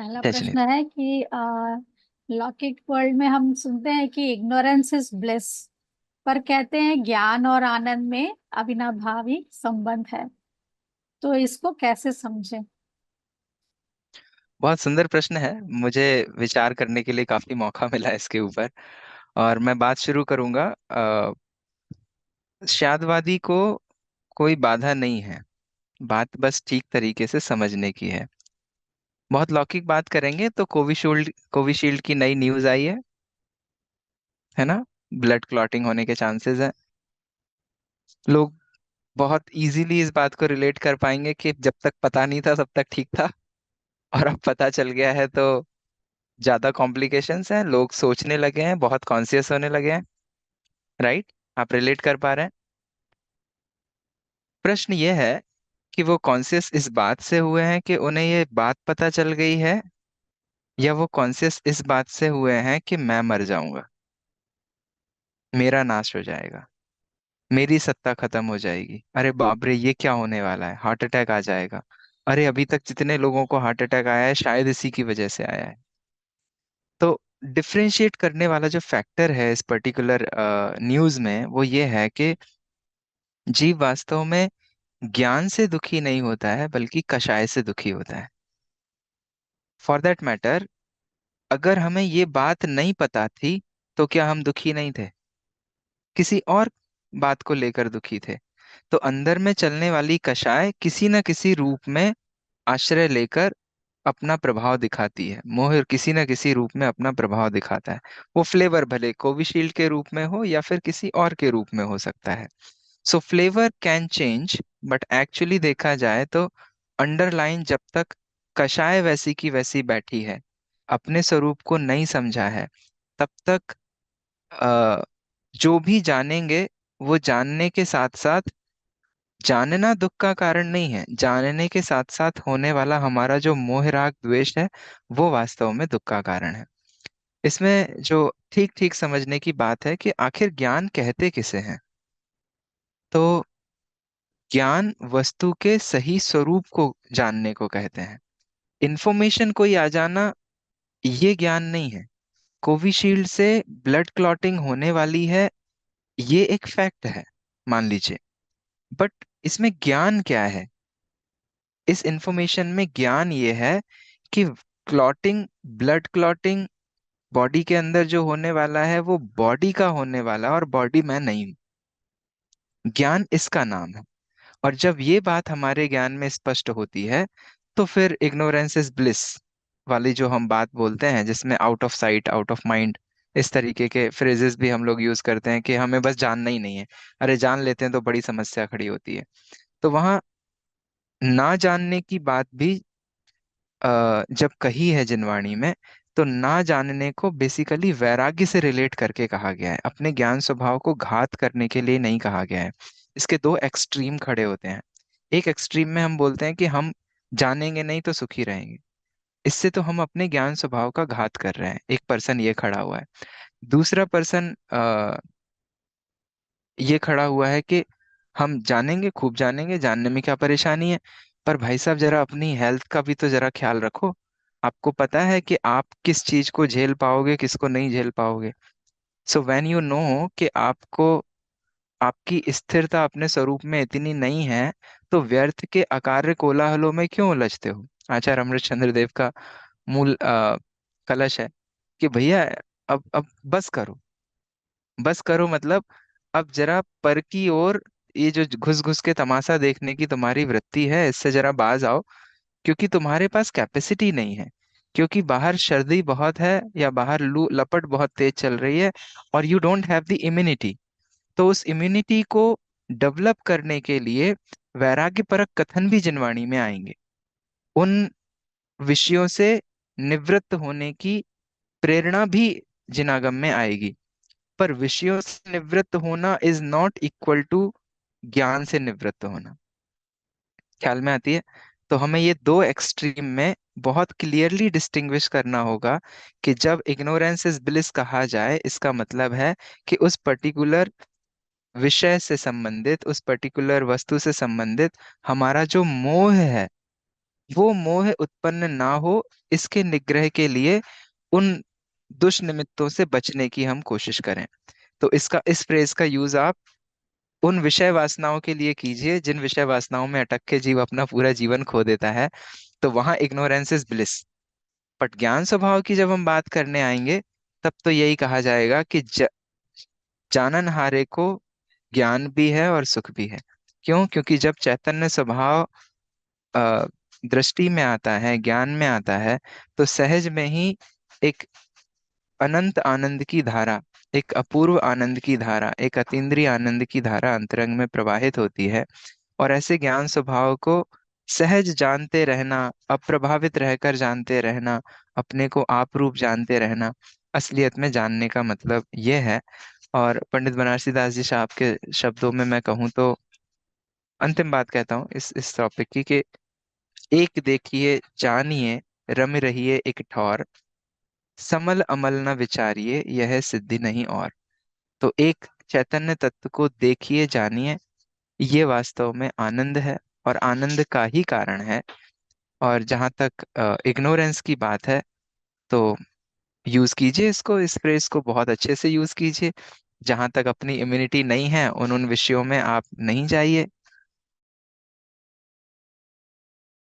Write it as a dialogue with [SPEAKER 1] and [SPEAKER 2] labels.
[SPEAKER 1] पहला
[SPEAKER 2] रजनी।
[SPEAKER 1] प्रश्न है कि लौकिक वर्ल्ड में हम सुनते हैं कि इग्नोरेंस इज ब्लिस, पर कहते हैं ज्ञान और आनंद में अविनाभावी संबंध है। तो इसको कैसे समझें?
[SPEAKER 2] बहुत सुंदर प्रश्न है। मुझे विचार करने के लिए काफी मौका मिला है इसके ऊपर। और मैं बात शुरू करूंगा। शादवादी को कोई बाधा नहीं है, बात बस ठीक तरीके से समझने की है। बहुत लौकिक बात करेंगे तो कोविशील्ड कोविशील्ड की नई न्यूज आई है ना। ब्लड क्लॉटिंग होने के चांसेस है। लोग बहुत इजीली इस बात को रिलेट कर पाएंगे कि जब तक पता नहीं था तब तक ठीक था, और अब पता चल गया है तो ज्यादा कॉम्प्लिकेशंस हैं। लोग सोचने लगे हैं, बहुत कॉन्शियस होने लगे हैं। राइट। आप रिलेट कर पा रहे हैं। प्रश्न ये है कि वो कॉन्शियस इस बात से हुए हैं कि उन्हें ये बात पता चल गई है, या वो कॉन्शियस इस बात से हुए हैं कि मैं मर जाऊंगा, मेरा नाश हो जाएगा, मेरी सत्ता खत्म हो जाएगी, अरे बाप रे ये क्या होने वाला है, हार्ट अटैक आ जाएगा, अरे अभी तक जितने लोगों को हार्ट अटैक आया है शायद इसी की वजह से आया है। तो डिफरेंशिएट करने वाला जो फैक्टर है इस पर्टिकुलर न्यूज में वो ये है कि जीव वास्तव में ज्ञान से दुखी नहीं होता है बल्कि कषाय से दुखी होता है। फॉर दैट मैटर, अगर हमें ये बात नहीं पता थी तो क्या हम दुखी नहीं थे? किसी और बात को लेकर दुखी थे। तो अंदर में चलने वाली कषाय किसी न किसी रूप में आश्रय लेकर अपना प्रभाव दिखाती है। मोह किसी न किसी रूप में अपना प्रभाव दिखाता है। वो फ्लेवर भले कोविशील्ड के रूप में हो या फिर किसी और के रूप में हो सकता है। So flavour can change, but actually देखा जाए तो अंडरलाइन जब तक कषाय वैसी की वैसी बैठी है, अपने स्वरूप को नहीं समझा है, तब तक अ, जो भी जानेंगे वो जानने के साथ साथ, जानना दुख का कारण नहीं है, जानने के साथ साथ होने वाला हमारा जो मोह राग द्वेष है वो वास्तव में दुख का कारण है। इसमें जो ठीक ठीक समझने की बात है कि आखिर ज्ञान कहते किसे हैं। तो ज्ञान वस्तु के सही स्वरूप को जानने को कहते हैं। इंफॉर्मेशन कोई आ जाना ये ज्ञान नहीं है। कोविशील्ड से ब्लड क्लॉटिंग होने वाली है, ये एक फैक्ट है, मान लीजिए। बट इसमें ज्ञान क्या है? इस इंफॉर्मेशन में ज्ञान ये है कि क्लॉटिंग, ब्लड क्लॉटिंग बॉडी के अंदर जो होने वाला है वो बॉडी का होने वाला है और बॉडी में नहीं हूं। ज्ञान इसका नाम है। और जब ये बात हमारे ज्ञान में स्पष्ट होती है तो फिर इग्नोरेंस इज ब्लिस वाली जो हम बात बोलते हैं, जिसमें out of sight out of mind, इस तरीके के फ्रेजेस भी हम लोग यूज करते हैं कि हमें बस जानना ही नहीं है, अरे जान लेते हैं तो बड़ी समस्या खड़ी होती है। तो वहां ना जानने की बात भी जब कही है जिनवाणी में, तो ना जानने को बेसिकली वैराग्य से रिलेट करके कहा गया है, अपने ज्ञान स्वभाव को घात करने के लिए नहीं कहा गया है। इसके दो एक्सट्रीम खड़े होते हैं। एक एक्सट्रीम में हम बोलते हैं कि हम जानेंगे नहीं तो सुखी रहेंगे, इससे तो हम अपने ज्ञान स्वभाव का घात कर रहे हैं। एक पर्सन ये खड़ा हुआ है। दूसरा पर्सन ये खड़ा हुआ है कि हम जानेंगे, खूब जानेंगे, जानने में क्या परेशानी है, पर भाई साहब जरा अपनी हेल्थ का भी तो जरा ख्याल रखो। आपको पता है कि आप किस चीज को झेल पाओगे, किसको नहीं झेल पाओगे। सो व्हेन यू नो कि आपको, आपकी स्थिरता अपने स्वरूप में इतनी नहीं है, तो व्यर्थ के अकार्य कोलाहलों में क्यों उलझते हो? आचार्य अमृतचंद्र देव का मूल कलश है कि भैया अब बस करो। बस करो मतलब अब जरा पर की ओर, ये जो घुस घुस के तमाशा देखने की तुम्हारी वृत्ति है इससे जरा बाज आओ, क्योंकि तुम्हारे पास कैपेसिटी नहीं है। क्योंकि बाहर सर्दी बहुत है या बाहर लू लपट बहुत तेज चल रही है, और you don't have the immunity. तो उस इम्यूनिटी को डेवलप करने के लिए वैराग्य परक कथन भी जिनवाणी में आएंगे। उन विषयों से निवृत्त होने की प्रेरणा भी जिनागम में आएगी। पर विषयों से निवृत्त होना इज नॉट इक्वल टू ज्ञान से निवृत्त होना। ख्याल में आती है? तो हमें ये दो एक्सट्रीम में बहुत क्लियरली डिस्टिंग्विश करना होगा कि जब इग्नोरेंस इज ब्लिस कहा जाए, इसका मतलब है कि उस पर्टिकुलर विषय से संबंधित, उस पर्टिकुलर वस्तु से संबंधित हमारा जो मोह है वो मोह उत्पन्न ना हो, इसके निग्रह के लिए उन दुष्निमित्तों से बचने की हम कोशिश करें। तो इसका, इस फ्रेज का यूज आप उन विषय वासनाओं के लिए कीजिए जिन विषय वासनाओं में अटक के जीव अपना पूरा जीवन खो देता है। तो वहां इग्नोरेंस इज ब्लिस। बट ज्ञान स्वभाव की जब हम बात करने आएंगे, तब तो यही कहा जाएगा कि जाननहारे को ज्ञान भी है और सुख भी है। क्यों? क्योंकि जब चैतन्य स्वभाव अ, दृष्टि में आता है, ज्ञान में आता है, तो सहज में ही एक अनंत आनंद की धारा, एक अपूर्व आनंद की धारा, एक अतीन्द्रिय आनंद की धारा अंतरंग में प्रवाहित होती है। और ऐसे ज्ञान स्वभाव को सहज जानते रहना, अप्रभावित रहकर जानते रहना, अपने को आप रूप जानते रहना, असलियत में जानने का मतलब ये है। और पंडित बनारसी दास जी साहब के शब्दों में मैं कहूँ तो, अंतिम बात कहता हूँ इस टॉपिक की, कि एक देखिए जानिए, रम रहिए एक ठौर, समल अमल न विचारिए, यह सिद्धि नहीं और। तो एक चैतन्य तत्व को देखिए, जानिए, ये वास्तव में आनंद है और आनंद का ही कारण है। और जहाँ तक इग्नोरेंस की बात है, तो यूज कीजिए इसको, इस फ्रेज को बहुत अच्छे से यूज कीजिए। जहाँ तक अपनी इम्यूनिटी नहीं है, उन उन विषयों में आप नहीं जाइए।